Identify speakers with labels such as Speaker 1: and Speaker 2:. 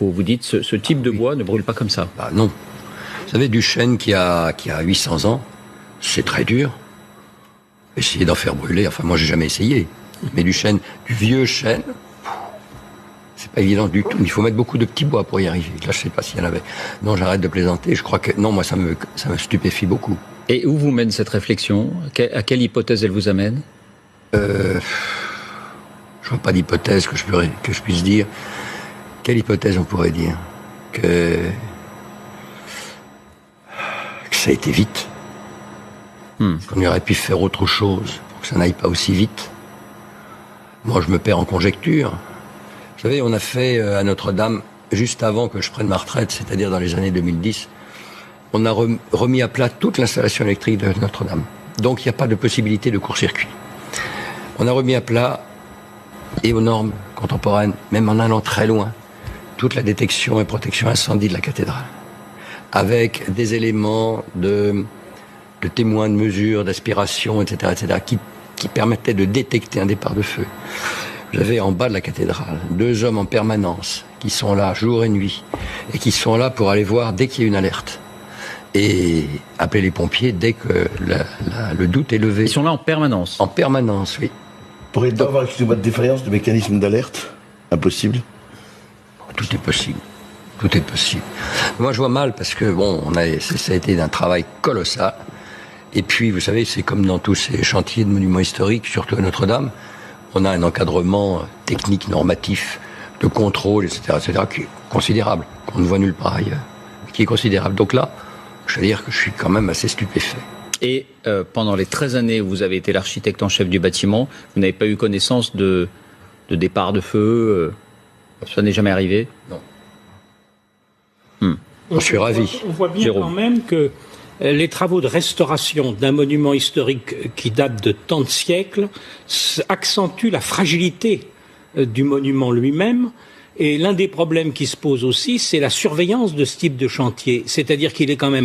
Speaker 1: Vous dites ce type de bois ne brûle pas comme ça.
Speaker 2: Bah non. Vous savez, du chêne qui a 800 ans, c'est très dur. Essayer d'en faire brûler, enfin moi j'ai jamais essayé. Mais du vieux chêne, c'est pas évident du tout. Il faut mettre beaucoup de petits bois pour y arriver. Là je sais pas s'il y en avait. Non, j'arrête de plaisanter. Je crois que non, moi ça me stupéfie beaucoup.
Speaker 1: Et où vous mène cette réflexion? À quelle hypothèse elle vous amène?
Speaker 2: Je vois pas d'hypothèse que je puisse dire. Quelle hypothèse on pourrait dire? Que ça a été vite. Qu'on aurait pu faire autre chose pour que ça n'aille pas aussi vite. Moi, je me perds en conjecture. Vous savez, on a fait à Notre-Dame, juste avant que je prenne ma retraite, c'est-à-dire dans les années 2010, on a remis à plat toute l'installation électrique de Notre-Dame. Donc, il n'y a pas de possibilité de court-circuit. On a remis à plat, et aux normes contemporaines, même en allant très loin, toute la détection et protection incendie de la cathédrale, avec des éléments de témoins, de mesures, d'aspiration, etc., qui permettaient de détecter un départ de feu. Vous avez en bas de la cathédrale 2 hommes en permanence qui sont là jour et nuit et qui sont là pour aller voir dès qu'il y a une alerte et appeler les pompiers dès que le doute est levé.
Speaker 1: Ils sont là en permanence? En permanence, oui.
Speaker 3: Pourrait-il avoir, excusez-moi, de défaillance de mécanisme d'alerte? Impossible?
Speaker 2: Tout est possible. Tout est possible. Moi, je vois mal parce que, bon, ça a été un travail colossal. Et puis, vous savez, c'est comme dans tous ces chantiers de monuments historiques, surtout à Notre-Dame, on a un encadrement technique, normatif, de contrôle, etc., qui est considérable, qu'on ne voit nulle part ailleurs, qui est considérable. Donc là, je veux dire que je suis quand même assez stupéfait.
Speaker 1: Et pendant les 13 années où vous avez été l'architecte en chef du bâtiment, vous n'avez pas eu connaissance de départ de feu ça n'est jamais arrivé?
Speaker 2: Non. Je suis ravi.
Speaker 4: On voit bien quand même que les travaux de restauration d'un monument historique qui date de tant de siècles accentuent la fragilité du monument lui-même. Et l'un des problèmes qui se pose aussi, c'est la surveillance de ce type de chantier. C'est-à-dire qu'il est quand même